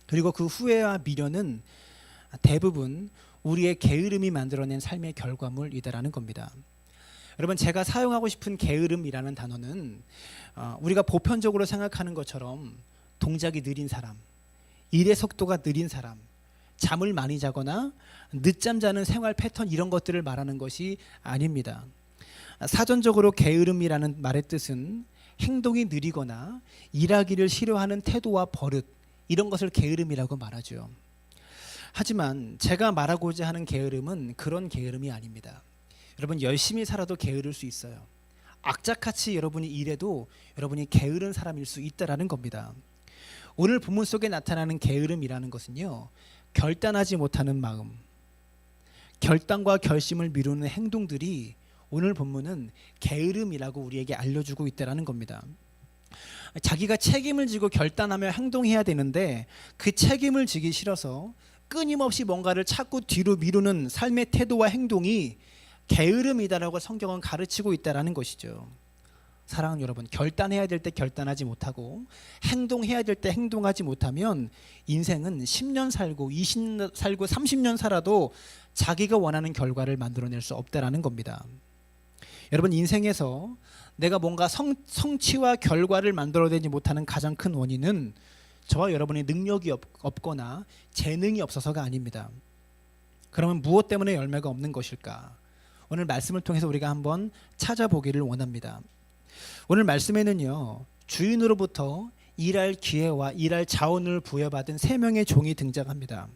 그리고 그 후회와 미련은 대부분 우리의 게으름이 만들어낸 삶의 결과물이다라는 겁니다. 여러분, 제가 사용하고 싶은 게으름이라는 단어는 우리가 보편적으로 생각하는 것처럼 동작이 느린 사람, 일의 속도가 느린 사람, 잠을 많이 자거나 늦잠 자는 생활 패턴, 이런 것들을 말하는 것이 아닙니다. 사전적으로 게으름이라는 말의 뜻은 행동이 느리거나 일하기를 싫어하는 태도와 버릇, 이런 것을 게으름이라고 말하죠. 하지만 제가 말하고자 하는 게으름은 그런 게으름이 아닙니다. 여러분, 열심히 살아도 게으를 수 있어요. 악착같이 여러분이 일해도 여러분이 게으른 사람일 수 있다라는 겁니다. 오늘 본문 속에 나타나는 게으름이라는 것은요, 결단하지 못하는 마음, 결단과 결심을 미루는 행동들이 오늘 본문은 게으름이라고 우리에게 알려주고 있다라는 겁니다. 자기가 책임을 지고 결단하며 행동해야 되는데 그 책임을 지기 싫어서 끊임없이 뭔가를 자꾸 뒤로 미루는 삶의 태도와 행동이 게으름이다라고 성경은 가르치고 있다라는 것이죠. 사랑하는 여러분, 결단해야 될 때 결단하지 못하고 행동해야 될 때 행동하지 못하면 인생은 10년 살고 20년 살고 30년 살아도 자기가 원하는 결과를 만들어낼 수 없다라는 겁니다. 여러분, 인생에서 내가 뭔가 성취와 결과를 만들어내지 못하는 가장 큰 원인은 저와 여러분의 능력이 없거나 재능이 없어서가 아닙니다. 그러면 무엇 때문에 열매가 없는 것일까? 오늘 말씀을 통해서 우리가 한번 찾아보기를 원합니다. 오늘 말씀에는요, 주인으로부터 일할 기회와 일할 자원을 부여받은 3명의 종이 등장합니다.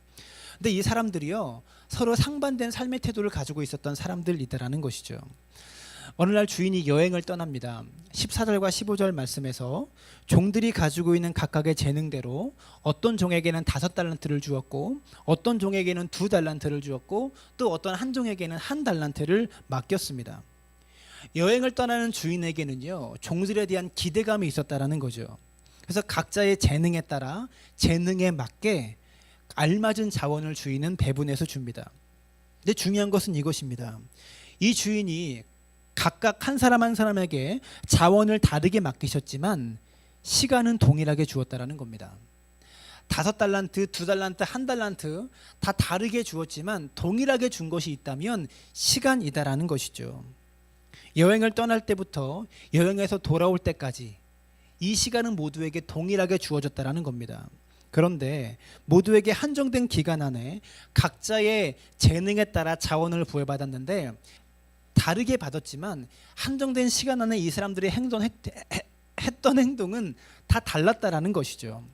근데 이 사람들이요, 서로 상반된 삶의 태도를 가지고 있었던 사람들이다라는 것이죠. 어느 날 주인이 여행을 떠납니다. 14절과 15절 말씀에서 종들이 가지고 있는 각각의 재능대로 어떤 종에게는 5달란트를 주었고 어떤 종에게는 2달란트를 주었고 또 어떤 한 종에게는 1달란트를 맡겼습니다. 여행을 떠나는 주인에게는요, 종들에 대한 기대감이 있었다라는 거죠. 그래서 각자의 재능에 따라 재능에 맞게 알맞은 자원을 주인은 배분해서 줍니다. 근데 중요한 것은 이것입니다. 이 주인이 각각 한 사람 한 사람에게 자원을 다르게 맡기셨지만 시간은 동일하게 주었다라는 겁니다. 5달란트, 2달란트, 1달란트 다 다르게 주었지만 동일하게 준 것이 있다면 시간이다라는 것이죠. 여행을 떠날 때부터 여행에서 돌아올 때까지 이 시간은 모두에게 동일하게 주어졌다라는 겁니다. 그런데 모두에게 한정된 기간 안에 각자의 재능에 따라 자원을 부여받았는데 다르게 받았지만 한정된 시간 안에 이 사람들이 했던 행동은 다 달랐다라는 것이죠.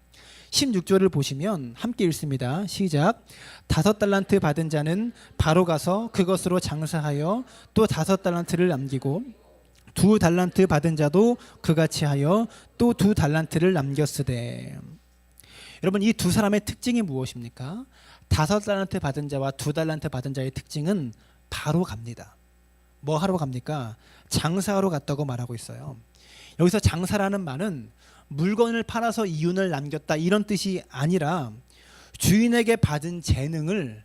16절을 보시면 함께 읽습니다. 시작. 5달란트 받은 자는 바로 가서 그것으로 장사하여 또 5달란트를 남기고 2달란트 받은 자도 그같이 하여 또 2달란트를 남겼으되. 여러분, 이 두 사람의 특징이 무엇입니까? 5달란트 받은 자와 2달란트 받은 자의 특징은 바로 갑니다. 뭐 하러 갑니까? 장사하러 갔다고 말하고 있어요. 여기서 장사라는 말은 물건을 팔아서 이윤을 남겼다 이런 뜻이 아니라 주인에게 받은 재능을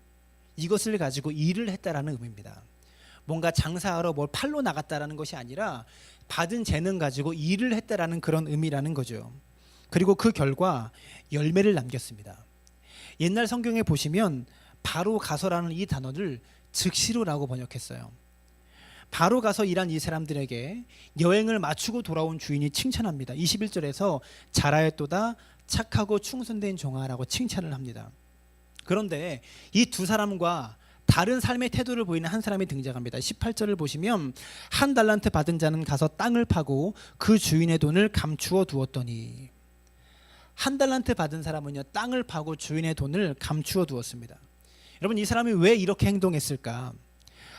이것을 가지고 일을 했다라는 의미입니다. 뭔가 장사하러 뭘 팔러 나갔다라는 것이 아니라 받은 재능 가지고 일을 했다라는 그런 의미라는 거죠. 그리고 그 결과 열매를 남겼습니다. 옛날 성경에 보시면 바로 가서라는 이 단어를 즉시로라고 번역했어요. 바로 가서 일한 이 사람들에게 여행을 마치고 돌아온 주인이 칭찬합니다. 21절에서 잘하였도다 착하고 충성된 종아라고 칭찬을 합니다. 그런데 이 두 사람과 다른 삶의 태도를 보이는 한 사람이 등장합니다. 18절을 보시면 1달란트 받은 자는 가서 땅을 파고 그 주인의 돈을 감추어 두었더니. 1달란트 받은 사람은요, 땅을 파고 주인의 돈을 감추어 두었습니다. 여러분, 이 사람이 왜 이렇게 행동했을까?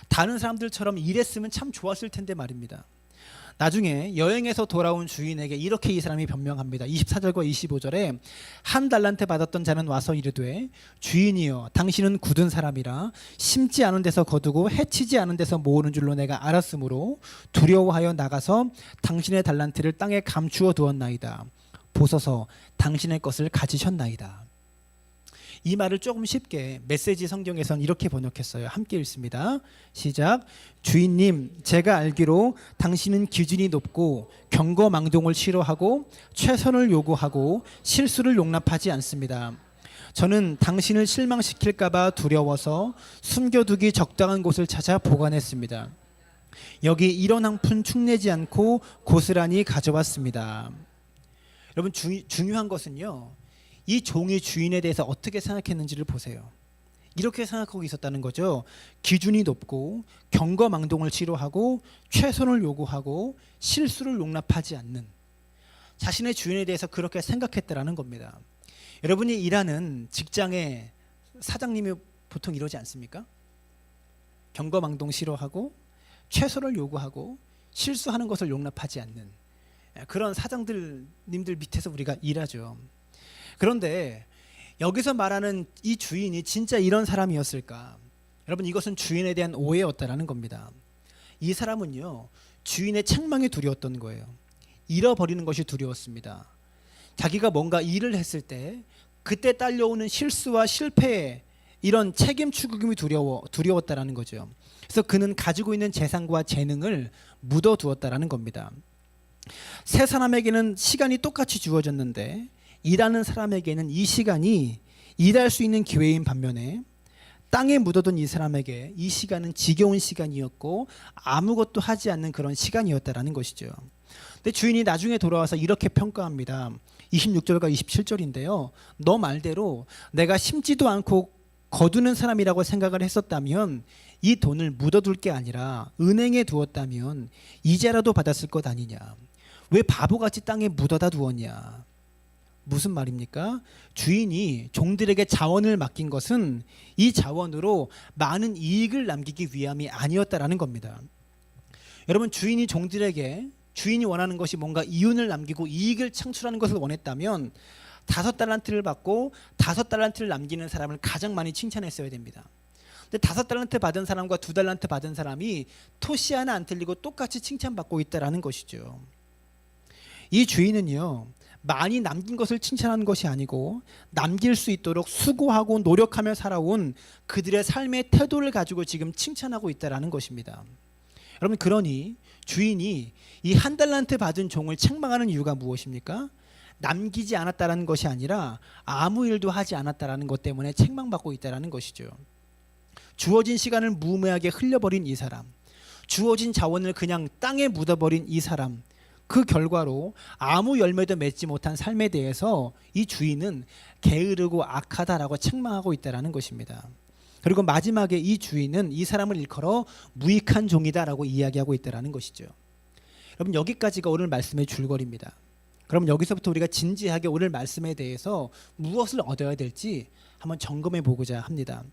다른 사람들처럼 일했으면 참 좋았을 텐데 말입니다. 나중에 여행에서 돌아온 주인에게 이렇게 이 사람이 변명합니다. 24절과 25절에 1달란트 받았던 자는 와서 이르되 주인이여 당신은 굳은 사람이라 심지 않은 데서 거두고 해치지 않은 데서 모으는 줄로 내가 알았으므로 두려워하여 나가서 당신의 달란트를 땅에 감추어 두었나이다. 보소서 당신의 것을 가지셨나이다. 이 말을 조금 쉽게 메시지 성경에서는 이렇게 번역했어요. 함께 읽습니다. 시작. 주인님, 제가 알기로 당신은 기준이 높고 경거망동을 싫어하고 최선을 요구하고 실수를 용납하지 않습니다. 저는 당신을 실망시킬까봐 두려워서 숨겨두기 적당한 곳을 찾아 보관했습니다. 여기 이런 한 푼 축내지 않고 고스란히 가져왔습니다. 여러분 중요한 것은요, 이 종이 주인에 대해서 어떻게 생각했는지를 보세요. 이렇게 생각하고 있었다는 거죠. 기준이 높고 경거망동을 싫어하고 최선을 요구하고 실수를 용납하지 않는, 자신의 주인에 대해서 그렇게 생각했다라는 겁니다. 여러분이 일하는 직장의 사장님이 보통 이러지 않습니까? 경거망동 싫어하고 최선을 요구하고 실수하는 것을 용납하지 않는 그런 사장님들 밑에서 우리가 일하죠. 그런데 여기서 말하는 이 주인이 진짜 이런 사람이었을까? 여러분, 이것은 주인에 대한 오해였다라는 겁니다. 이 사람은요, 주인의 책망이 두려웠던 거예요. 잃어버리는 것이 두려웠습니다. 자기가 뭔가 일을 했을 때 그때 딸려오는 실수와 실패에 이런 책임 추구김이 두려웠다라는 거죠. 그래서 그는 가지고 있는 재산과 재능을 묻어두었다라는 겁니다. 세 사람에게는 시간이 똑같이 주어졌는데 일하는 사람에게는 이 시간이 일할 수 있는 기회인 반면에 땅에 묻어둔 이 사람에게 이 시간은 지겨운 시간이었고 아무것도 하지 않는 그런 시간이었다라는 것이죠. 근데 주인이 나중에 돌아와서 이렇게 평가합니다. 26절과 27절인데요. 너 말대로 내가 심지도 않고 거두는 사람이라고 생각을 했었다면 이 돈을 묻어둘 게 아니라 은행에 두었다면 이자라도 받았을 것 아니냐. 왜 바보같이 땅에 묻어다 두었냐. 무슨 말입니까? 주인이 종들에게 자원을 맡긴 것은 이 자원으로 많은 이익을 남기기 위함이 아니었다라는 겁니다. 여러분, 주인이 종들에게 주인이 원하는 것이 뭔가 이윤을 남기고 이익을 창출하는 것을 원했다면 5달란트를 받고 5달란트를 남기는 사람을 가장 많이 칭찬했어야 됩니다. 근데 5달란트 받은 사람과 2달란트 받은 사람이 토시 하나 안 틀리고 똑같이 칭찬받고 있다라는 것이죠. 이 주인은요, 많이 남긴 것을 칭찬하는 것이 아니고 남길 수 있도록 수고하고 노력하며 살아온 그들의 삶의 태도를 가지고 지금 칭찬하고 있다라는 것입니다. 여러분, 그러니 주인이 이 1달란트 받은 종을 책망하는 이유가 무엇입니까? 남기지 않았다라는 것이 아니라 아무 일도 하지 않았다라는 것 때문에 책망받고 있다라는 것이죠. 주어진 시간을 무의미하게 흘려버린 이 사람, 주어진 자원을 그냥 땅에 묻어버린 이 사람, 그 결과로 아무 열매도 맺지 못한 삶에 대해서 이 주인은 게으르고 악하다라고 책망하고 있다라는 것입니다. 그리고 마지막에 이 주인은 이 사람을 일컬어 무익한 종이다라고 이야기하고 있다라는 것이죠. 여러분, 여기까지가 오늘 말씀의 줄거리입니다. 그럼 여기서부터 우리가 진지하게 오늘 말씀에 대해서 무엇을 얻어야 될지 한번 점검해 보고자 합니다.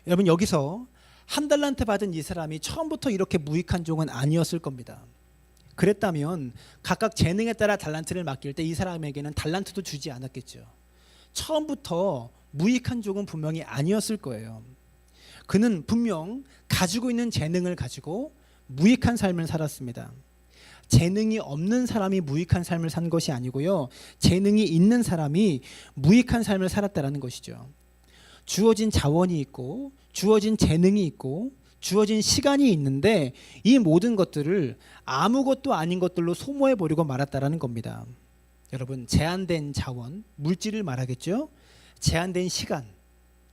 여러분, 여기서 1달란트 받은 이 사람이 처음부터 이렇게 무익한 종은 아니었을 겁니다. 그랬다면 각각 재능에 따라 달란트를 맡길 때 이 사람에게는 달란트도 주지 않았겠죠. 처음부터 무익한 종은 분명히 아니었을 거예요. 그는 분명 가지고 있는 재능을 가지고 무익한 삶을 살았습니다. 재능이 없는 사람이 무익한 삶을 산 것이 아니고요, 재능이 있는 사람이 무익한 삶을 살았다라는 것이죠. 주어진 자원이 있고 주어진 재능이 있고 주어진 시간이 있는데 이 모든 것들을 아무것도 아닌 것들로 소모해 버리고 말았다라는 겁니다. 여러분, 제한된 자원, 물질을 말하겠죠. 제한된 시간,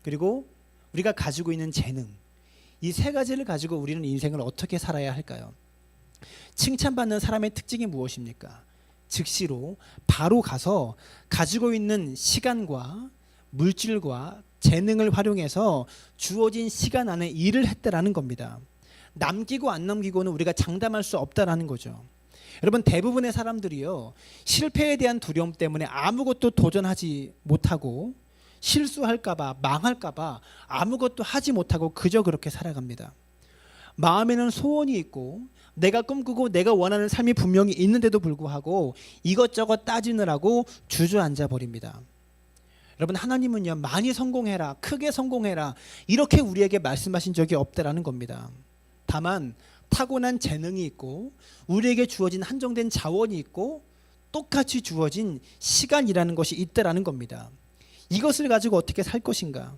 그리고 우리가 가지고 있는 재능, 이 세 가지를 가지고 우리는 인생을 어떻게 살아야 할까요? 칭찬받는 사람의 특징이 무엇입니까? 즉시로 바로 가서 가지고 있는 시간과 물질과 재능을 활용해서 주어진 시간 안에 일을 했다라는 겁니다. 남기고 안 남기고는 우리가 장담할 수 없다라는 거죠. 여러분, 대부분의 사람들이요, 실패에 대한 두려움 때문에 아무것도 도전하지 못하고 실수할까봐, 망할까봐 아무것도 하지 못하고 그저 그렇게 살아갑니다. 마음에는 소원이 있고 내가 꿈꾸고 내가 원하는 삶이 분명히 있는데도 불구하고 이것저것 따지느라고 주저앉아 버립니다. 여러분, 하나님은요, 많이 성공해라, 크게 성공해라, 이렇게 우리에게 말씀하신 적이 없다라는 겁니다. 다만 타고난 재능이 있고 우리에게 주어진 한정된 자원이 있고 똑같이 주어진 시간이라는 것이 있다라는 겁니다. 이것을 가지고 어떻게 살 것인가?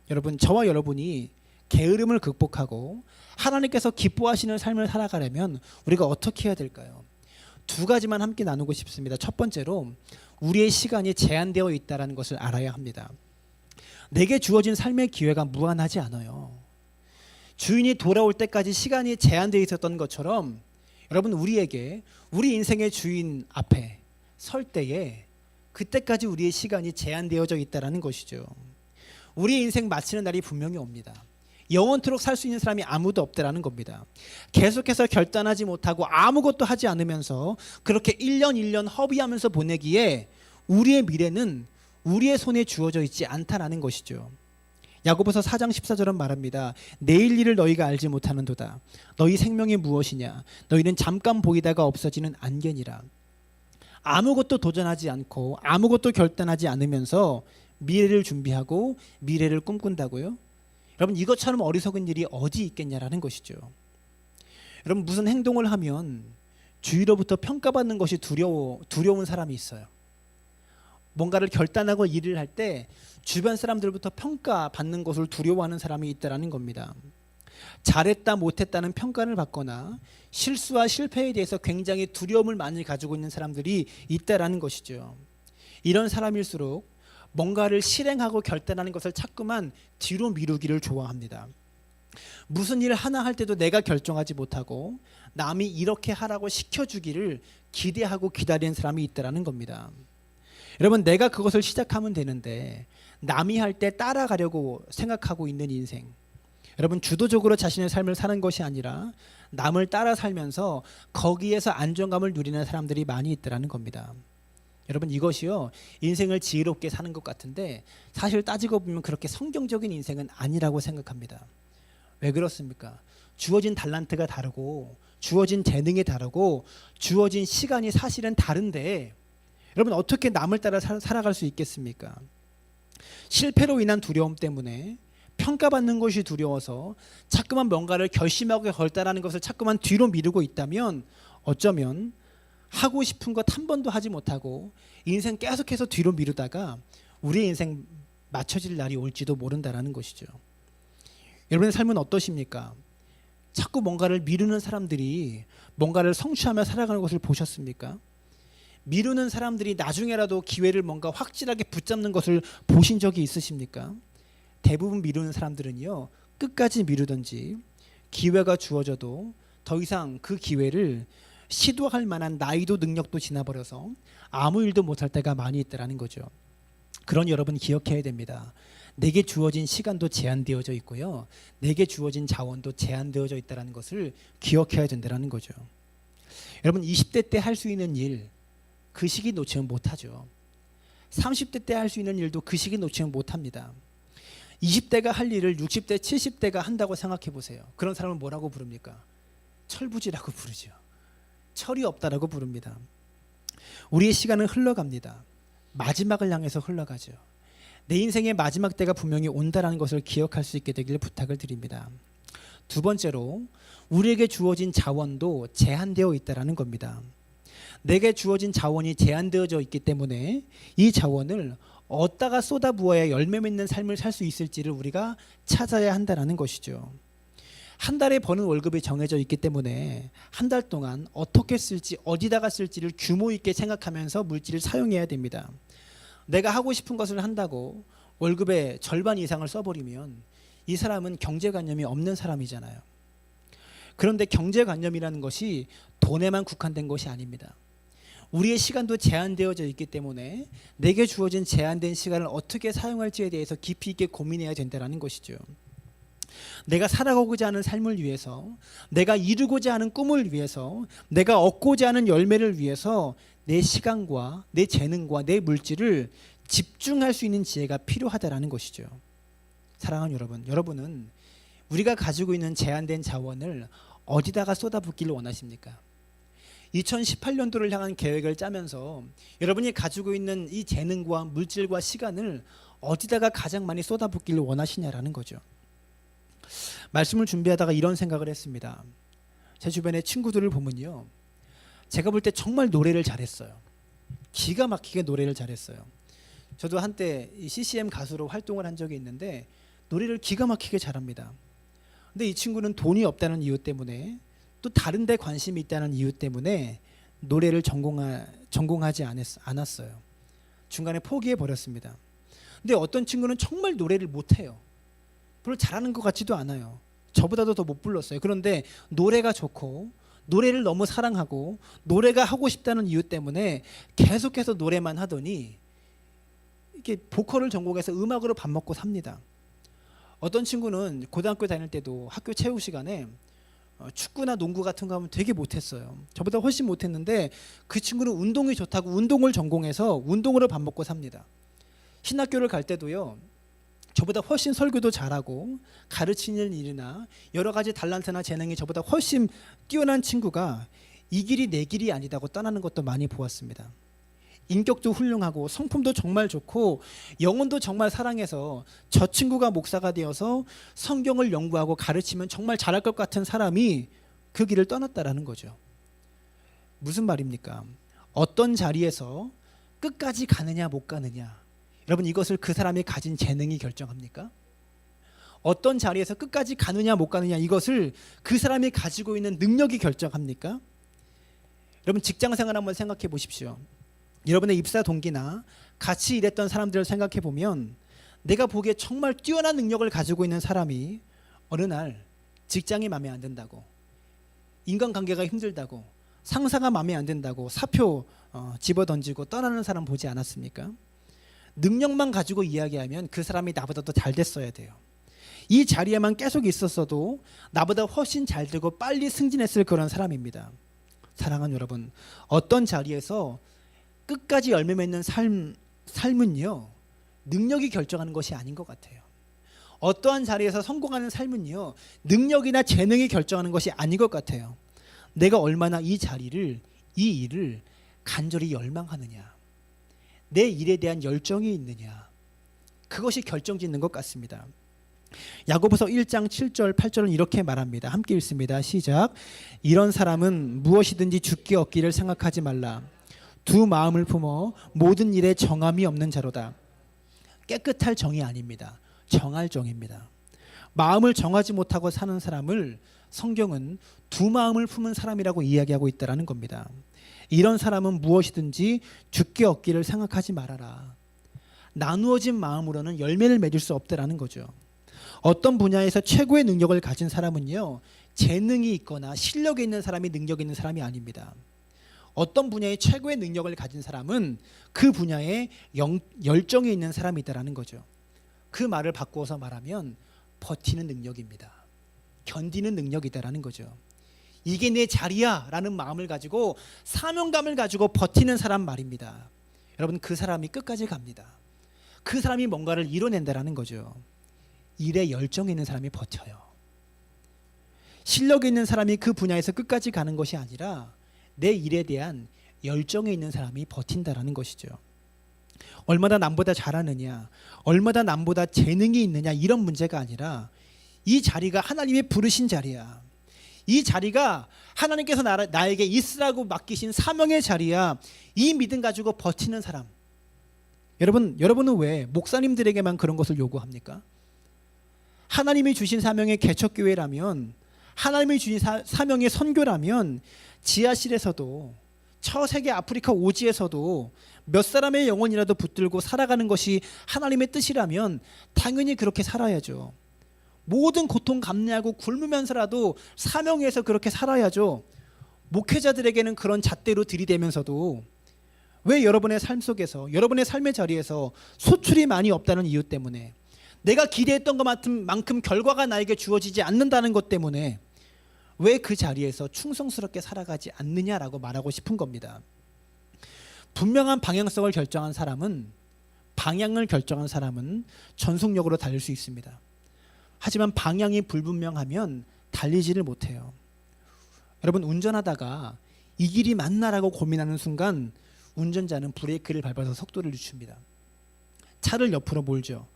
여러분, 저와 여러분이 게으름을 극복하고 하나님께서 기뻐하시는 삶을 살아가려면 우리가 어떻게 해야 될까요? 두 가지만 함께 나누고 싶습니다. 첫 번째로 우리의 시간이 제한되어 있다는 것을 알아야 합니다. 내게 주어진 삶의 기회가 무한하지 않아요. 주인이 돌아올 때까지 시간이 제한되어 있었던 것처럼 여러분 우리에게 우리 인생의 주인 앞에 설 때에 그때까지 우리의 시간이 제한되어져 있다는 것이죠. 우리의 인생 마치는 날이 분명히 옵니다. 영원토록 살 수 있는 사람이 아무도 없다라는 겁니다. 계속해서 결단하지 못하고 아무것도 하지 않으면서 그렇게 1년 1년 허비하면서 보내기에 우리의 미래는 우리의 손에 주어져 있지 않다라는 것이죠. 야고보서 4장 14절은 말합니다. 내일 일을 너희가 알지 못하는도다. 너희 생명이 무엇이냐? 너희는 잠깐 보이다가 없어지는 안개니라. 아무것도 도전하지 않고 아무것도 결단하지 않으면서 미래를 준비하고 미래를 꿈꾼다고요? 여러분 이것처럼 어리석은 일이 어디 있겠냐라는 것이죠. 여러분 무슨 행동을 하면 주위로부터 평가받는 것이 두려운 사람이 있어요. 뭔가를 결단하고 일을 할 때 주변 사람들부터 평가받는 것을 두려워하는 사람이 있다라는 겁니다. 잘했다 못했다는 평가를 받거나 실수와 실패에 대해서 굉장히 두려움을 많이 가지고 있는 사람들이 있다라는 것이죠. 이런 사람일수록 뭔가를 실행하고 결단하는 것을 자꾸만 뒤로 미루기를 좋아합니다. 무슨 일 하나 할 때도 내가 결정하지 못하고 남이 이렇게 하라고 시켜주기를 기대하고 기다리는 사람이 있다라는 겁니다. 여러분 내가 그것을 시작하면 되는데 남이 할 때 따라가려고 생각하고 있는 인생, 여러분 주도적으로 자신의 삶을 사는 것이 아니라 남을 따라 살면서 거기에서 안정감을 누리는 사람들이 많이 있다라는 겁니다. 여러분 이것이요 인생을 지혜롭게 사는 것 같은데 사실 따지고 보면 그렇게 성경적인 인생은 아니라고 생각합니다. 왜 그렇습니까? 주어진 달란트가 다르고 주어진 재능이 다르고 주어진 시간이 사실은 다른데 여러분 어떻게 남을 따라 살아갈 수 있겠습니까? 실패로 인한 두려움 때문에 평가받는 것이 두려워서 자꾸만 뭔가를 결심하고 결단하는 것을 자꾸만 뒤로 미루고 있다면 어쩌면 하고 싶은 것 한 번도 하지 못하고 인생 계속해서 뒤로 미루다가 우리의 인생 맞춰질 날이 올지도 모른다라는 것이죠. 여러분의 삶은 어떠십니까? 자꾸 뭔가를 미루는 사람들이 뭔가를 성취하며 살아가는 것을 보셨습니까? 미루는 사람들이 나중에라도 기회를 뭔가 확실하게 붙잡는 것을 보신 적이 있으십니까? 대부분 미루는 사람들은요 끝까지 미루든지 기회가 주어져도 더 이상 그 기회를 시도할 만한 나이도 능력도 지나버려서 아무 일도 못할 때가 많이 있다라는 거죠. 그러니 여러분 기억해야 됩니다. 내게 주어진 시간도 제한되어져 있고요. 내게 주어진 자원도 제한되어져 있다는 것을 기억해야 된다는 거죠. 여러분 20대 때 할 수 있는 일 그 시기 놓치면 못하죠. 30대 때 할 수 있는 일도 그 시기 놓치면 못합니다. 20대가 할 일을 60대 70대가 한다고 생각해 보세요. 그런 사람을 뭐라고 부릅니까? 철부지라고 부르죠. 철이 없다라고 부릅니다. 우리의 시간은 흘러갑니다. 마지막을 향해서 흘러가죠. 내 인생의 마지막 때가 분명히 온다라는 것을 기억할 수 있게 되길 부탁을 드립니다. 두 번째로 우리에게 주어진 자원도 제한되어 있다라는 겁니다. 내게 주어진 자원이 제한되어져 있기 때문에 이 자원을 어디다가 쏟아부어야 열매 맺는 삶을 살 수 있을지를 우리가 찾아야 한다는 것이죠. 한 달에 버는 월급이 정해져 있기 때문에 한 달 동안 어떻게 쓸지 어디다가 쓸지를 규모 있게 생각하면서 물질을 사용해야 됩니다. 내가 하고 싶은 것을 한다고 월급의 절반 이상을 써버리면 이 사람은 경제관념이 없는 사람이잖아요. 그런데 경제관념이라는 것이 돈에만 국한된 것이 아닙니다. 우리의 시간도 제한되어져 있기 때문에 내게 주어진 제한된 시간을 어떻게 사용할지에 대해서 깊이 있게 고민해야 된다는 것이죠. 내가 살아가고자 하는 삶을 위해서, 내가 이루고자 하는 꿈을 위해서, 내가 얻고자 하는 열매를 위해서 내 시간과 내 재능과 내 물질을 집중할 수 있는 지혜가 필요하다는 것이죠. 사랑하는 여러분, 여러분은 우리가 가지고 있는 제한된 자원을 어디다가 쏟아붓기를 원하십니까? 2018년도를 향한 계획을 짜면서 여러분이 가지고 있는 이 재능과 물질과 시간을 어디다가 가장 많이 쏟아붓기를 원하시냐라는 거죠. 말씀을 준비하다가 이런 생각을 했습니다. 제 주변의 친구들을 보면요, 제가 볼 때 정말 노래를 잘했어요. 기가 막히게 노래를 잘했어요. 저도 한때 이 CCM 가수로 활동을 한 적이 있는데 노래를 기가 막히게 잘합니다. 근데 이 친구는 돈이 없다는 이유 때문에 또 다른 데 관심이 있다는 이유 때문에 노래를 전공하지 않았어요. 중간에 포기해 버렸습니다. 근데 어떤 친구는 정말 노래를 못해요. 별로 잘하는 것 같지도 않아요. 저보다도 더 못 불렀어요. 그런데 노래가 좋고 노래를 너무 사랑하고 노래가 하고 싶다는 이유 때문에 계속해서 노래만 하더니 이렇게 보컬을 전공해서 음악으로 밥 먹고 삽니다. 어떤 친구는 고등학교 다닐 때도 학교 체육 시간에 축구나 농구 같은 거 하면 되게 못했어요. 저보다 훨씬 못했는데 그 친구는 운동이 좋다고 운동을 전공해서 운동으로 밥 먹고 삽니다. 신학교를 갈 때도요, 저보다 훨씬 설교도 잘하고 가르치는 일이나 여러 가지 달란트나 재능이 저보다 훨씬 뛰어난 친구가 이 길이 내 길이 아니다고 떠나는 것도 많이 보았습니다. 인격도 훌륭하고 성품도 정말 좋고 영혼도 정말 사랑해서 저 친구가 목사가 되어서 성경을 연구하고 가르치면 정말 잘할 것 같은 사람이 그 길을 떠났다라는 거죠. 무슨 말입니까? 어떤 자리에서 끝까지 가느냐 못 가느냐, 여러분 이것을 그 사람이 가진 재능이 결정합니까? 어떤 자리에서 끝까지 가느냐 못 가느냐, 이것을 그 사람이 가지고 있는 능력이 결정합니까? 여러분 직장생활 한번 생각해 보십시오. 여러분의 입사 동기나 같이 일했던 사람들을 생각해 보면 내가 보기에 정말 뛰어난 능력을 가지고 있는 사람이 어느 날 직장이 마음에 안 든다고, 인간관계가 힘들다고, 상사가 마음에 안 든다고 사표 집어던지고 떠나는 사람 보지 않았습니까? 능력만 가지고 이야기하면 그 사람이 나보다 더 잘 됐어야 돼요. 이 자리에만 계속 있었어도 나보다 훨씬 잘 되고 빨리 승진했을 그런 사람입니다. 사랑하는 여러분, 어떤 자리에서 끝까지 열매 맺는 삶은요, 능력이 결정하는 것이 아닌 것 같아요. 어떠한 자리에서 성공하는 삶은요, 능력이나 재능이 결정하는 것이 아닌 것 같아요. 내가 얼마나 이 자리를, 이 일을 간절히 열망하느냐, 내 일에 대한 열정이 있느냐, 그것이 결정짓는 것 같습니다. 야고보서 1장 7절 8절은 이렇게 말합니다. 함께 읽습니다. 시작. 이런 사람은 무엇이든지 죽기 얻기를 생각하지 말라. 두 마음을 품어 모든 일에 정함이 없는 자로다. 깨끗할 정이 아닙니다. 정할 정입니다. 마음을 정하지 못하고 사는 사람을 성경은 두 마음을 품은 사람이라고 이야기하고 있다는 겁니다. 이런 사람은 무엇이든지 죽기 얻기를 생각하지 말아라. 나누어진 마음으로는 열매를 맺을 수 없다라는 거죠. 어떤 분야에서 최고의 능력을 가진 사람은요, 재능이 있거나 실력이 있는 사람이 능력이 있는 사람이 아닙니다. 어떤 분야에 최고의 능력을 가진 사람은 그 분야에 열정이 있는 사람이다라는 거죠. 그 말을 바꾸어서 말하면 버티는 능력입니다. 견디는 능력이다라는 거죠. 이게 내 자리야 라는 마음을 가지고 사명감을 가지고 버티는 사람 말입니다. 여러분, 그 사람이 끝까지 갑니다. 그 사람이 뭔가를 이뤄낸다라는 거죠. 일에 열정이 있는 사람이 버텨요. 실력이 있는 사람이 그 분야에서 끝까지 가는 것이 아니라 내 일에 대한 열정이 있는 사람이 버틴다라는 것이죠. 얼마나 남보다 잘하느냐, 얼마나 남보다 재능이 있느냐, 이런 문제가 아니라 이 자리가 하나님의 부르신 자리야. 이 자리가 하나님께서 나에게 있으라고 맡기신 사명의 자리야. 이 믿음 가지고 버티는 사람. 여러분은 왜 목사님들에게만 그런 것을 요구합니까? 하나님이 주신 사명의 개척교회라면, 하나님이 주신 사명의 선교라면 지하실에서도, 처세계 아프리카 오지에서도 몇 사람의 영혼이라도 붙들고 살아가는 것이 하나님의 뜻이라면 당연히 그렇게 살아야죠. 모든 고통 감내하고 굶으면서라도 사명에서 그렇게 살아야죠. 목회자들에게는 그런 잣대로 들이대면서도 왜 여러분의 삶 속에서, 여러분의 삶의 자리에서 소출이 많이 없다는 이유 때문에, 내가 기대했던 것만큼 결과가 나에게 주어지지 않는다는 것 때문에 왜 그 자리에서 충성스럽게 살아가지 않느냐라고 말하고 싶은 겁니다. 분명한 방향성을 결정한 사람은, 방향을 결정한 사람은 전속력으로 달릴 수 있습니다. 하지만 방향이 불분명하면 달리지를 못해요. 여러분, 운전하다가 이 길이 맞나라고 고민하는 순간 운전자는 브레이크를 밟아서 속도를 늦춥니다. 차를 옆으로 몰죠.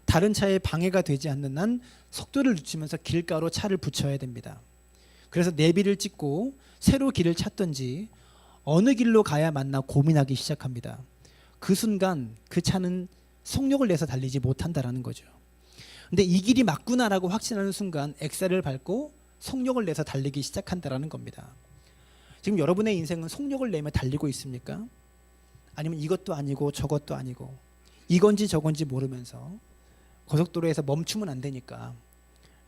다른 차에 방해가 되지 않는 한 속도를 늦추면서 길가로 차를 붙여야 됩니다. 그래서 내비를 찍고 새로 길을 찾든지 어느 길로 가야 맞나 고민하기 시작합니다. 그 순간 그 차는 속력을 내서 달리지 못한다라는 거죠. 근데 이 길이 맞구나라고 확신하는 순간 엑셀을 밟고 속력을 내서 달리기 시작한다라는 겁니다. 지금 여러분의 인생은 속력을 내며 달리고 있습니까? 아니면 이것도 아니고 저것도 아니고 이건지 저건지 모르면서 고속도로에서 멈추면 안 되니까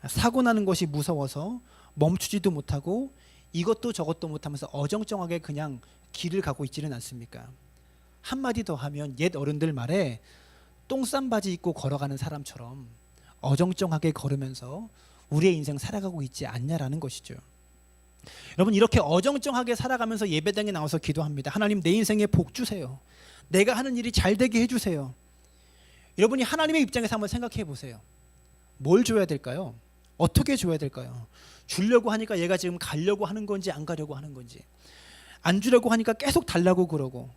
사고 나는 것이 무서워서 멈추지도 못하고 이것도 저것도 못하면서 어정쩡하게 그냥 길을 가고 있지는 않습니까? 한마디 더 하면 옛 어른들 말에 똥 싼 바지 입고 걸어가는 사람처럼 어정쩡하게 걸으면서 우리의 인생 살아가고 있지 않냐라는 것이죠. 여러분, 이렇게 어정쩡하게 살아가면서 예배당에 나와서 기도합니다. 하나님, 내 인생에 복 주세요. 내가 하는 일이 잘 되게 해주세요. 여러분이 하나님의 입장에서 한번 생각해 보세요. 뭘 줘야 될까요? 어떻게 줘야 될까요? 주려고 하니까 얘가 지금 가려고 하는 건지 안 가려고 하는 건지, 안 주려고 하니까 계속 달라고 그러고,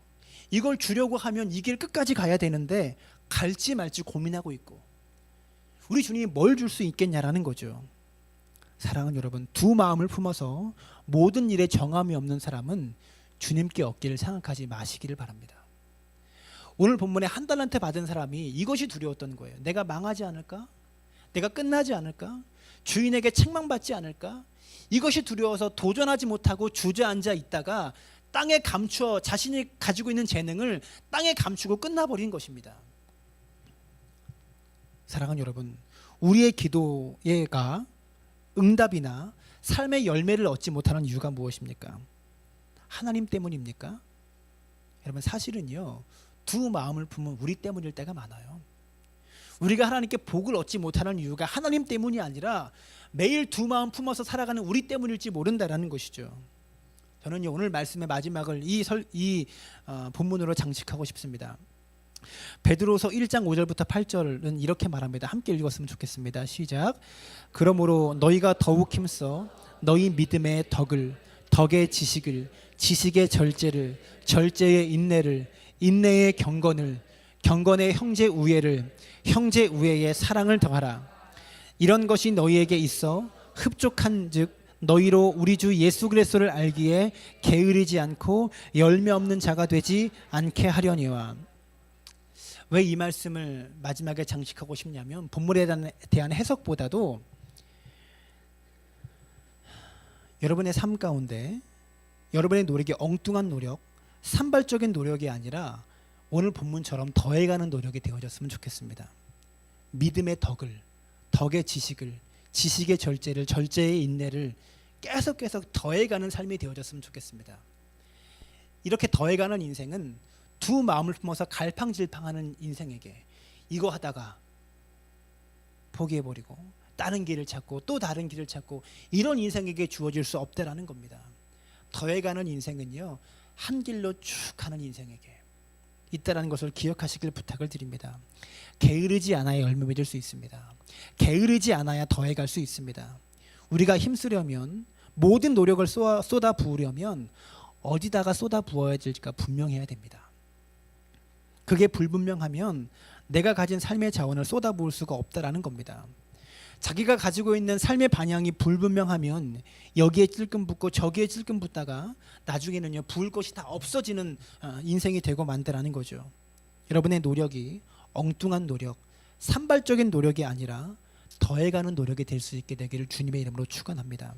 이걸 주려고 하면 이 길 끝까지 가야 되는데 갈지 말지 고민하고 있고, 우리 주님이 뭘 줄 수 있겠냐라는 거죠. 사랑하는 여러분, 두 마음을 품어서 모든 일에 정함이 없는 사람은 주님께 얻기를 생각하지 마시기를 바랍니다. 오늘 본문에 한 달란트 받은 사람이 이것이 두려웠던 거예요. 내가 망하지 않을까? 내가 끝나지 않을까? 주인에게 책망받지 않을까? 이것이 두려워서 도전하지 못하고 주저앉아 있다가 땅에 감추어 자신이 가지고 있는 재능을 땅에 감추고 끝나버린 것입니다. 사랑하는 여러분, 우리의 기도가 응답이나 삶의 열매를 얻지 못하는 이유가 무엇입니까? 하나님 때문입니까? 여러분, 사실은요, 두 마음을 품은 우리 때문일 때가 많아요. 우리가 하나님께 복을 얻지 못하는 이유가 하나님 때문이 아니라 매일 두 마음 품어서 살아가는 우리 때문일지 모른다라는 것이죠. 저는요, 오늘 말씀의 마지막을 이 본문으로 장식하고 싶습니다. 베드로서 1장 5절부터 8절은 이렇게 말합니다. 함께 읽었으면 좋겠습니다. 시작. 그러므로 너희가 더욱 힘써 너희 믿음의 덕을, 덕의 지식을, 지식의 절제를, 절제의 인내를, 인내의 경건을, 경건의 형제 우애를, 형제 우애의 사랑을 더하라. 이런 것이 너희에게 있어 흡족한즉 너희로 우리 주 예수 그리스도를 알기에 게으르지 않고 열매 없는 자가 되지 않게 하려니와. 왜 이 말씀을 마지막에 장식하고 싶냐면, 본문에 대한 해석보다도 여러분의 삶 가운데 여러분의 노력이 엉뚱한 노력, 산발적인 노력이 아니라 오늘 본문처럼 더해가는 노력이 되어졌으면 좋겠습니다. 믿음의 덕을, 덕의 지식을, 지식의 절제를, 절제의 인내를 계속 더해가는 삶이 되어졌으면 좋겠습니다. 이렇게 더해가는 인생은 두 마음을 품어서 갈팡질팡하는 인생에게 이거 하다가 포기해버리고 다른 길을 찾고 또 다른 길을 찾고 이런 인생에게 주어질 수 없다라는 겁니다. 더해가는 인생은요, 한 길로 쭉 가는 인생에게 있다라는 것을 기억하시길 부탁을 드립니다. 게으르지 않아야 열매 맺을 수 있습니다. 게으르지 않아야 더해갈 수 있습니다. 우리가 힘쓰려면, 모든 노력을 쏟아 부으려면 어디다가 쏟아 부어야 될지가 분명해야 됩니다. 그게 불분명하면 내가 가진 삶의 자원을 쏟아 부을 수가 없다라는 겁니다. 자기가 가지고 있는 삶의 방향이 불분명하면 여기에 찔끔 붙고 저기에 찔끔 붙다가 나중에는요, 부을 것이 다 없어지는 인생이 되고 만다라는 거죠. 여러분의 노력이 엉뚱한 노력, 산발적인 노력이 아니라 더해가는 노력이 될 수 있게 되기를 주님의 이름으로 축원합니다.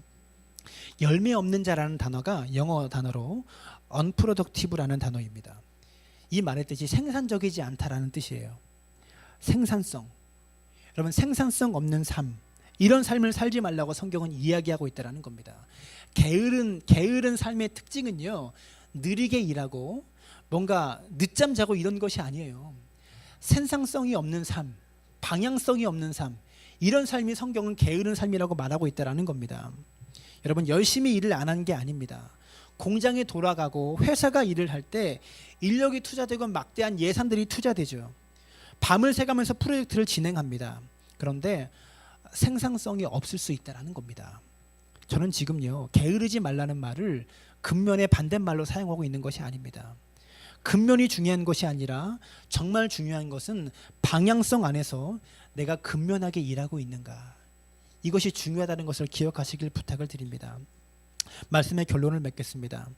열매 없는 자라는 단어가 영어 단어로 unproductive라는 단어입니다. 이 말의 뜻이 생산적이지 않다라는 뜻이에요. 생산성. 여러분, 생산성 없는 삶, 이런 삶을 살지 말라고 성경은 이야기하고 있다라는 겁니다. 게으른 삶의 특징은요, 느리게 일하고 뭔가 늦잠 자고 이런 것이 아니에요. 생산성이 없는 삶, 방향성이 없는 삶, 이런 삶이 성경은 게으른 삶이라고 말하고 있다라는 겁니다. 여러분, 열심히 일을 안 한 게 아닙니다. 공장에 돌아가고 회사가 일을 할 때 인력이 투자되고 막대한 예산들이 투자되죠. 밤을 새가면서 프로젝트를 진행합니다. 그런데 생산성이 없을 수 있다는 겁니다. 저는 지금요, 게으르지 말라는 말을 근면의 반대말로 사용하고 있는 것이 아닙니다. 근면이 중요한 것이 아니라 정말 중요한 것은 방향성 안에서 내가 근면하게 일하고 있는가, 이것이 중요하다는 것을 기억하시길 부탁을 드립니다. 말씀의 결론을 맺겠습니다.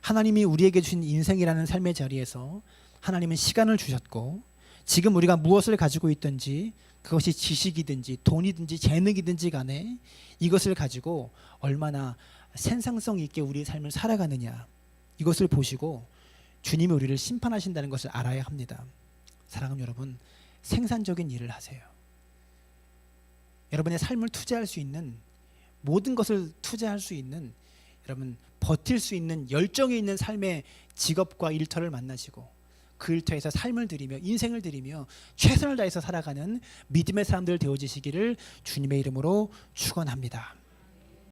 하나님이 우리에게 주신 인생이라는 삶의 자리에서 하나님은 시간을 주셨고, 지금 우리가 무엇을 가지고 있든지, 그것이 지식이든지 돈이든지 재능이든지 간에 이것을 가지고 얼마나 생산성 있게 우리의 삶을 살아가느냐, 이것을 보시고 주님이 우리를 심판하신다는 것을 알아야 합니다. 사랑하는 여러분, 생산적인 일을 하세요. 여러분의 삶을 투자할 수 있는, 모든 것을 투자할 수 있는, 여러분 버틸 수 있는 열정이 있는 삶의 직업과 일터를 만나시고 그 일터에서 삶을 드리며 인생을 드리며 최선을 다해서 살아가는 믿음의 사람들 되어지시기를 주님의 이름으로 축원합니다.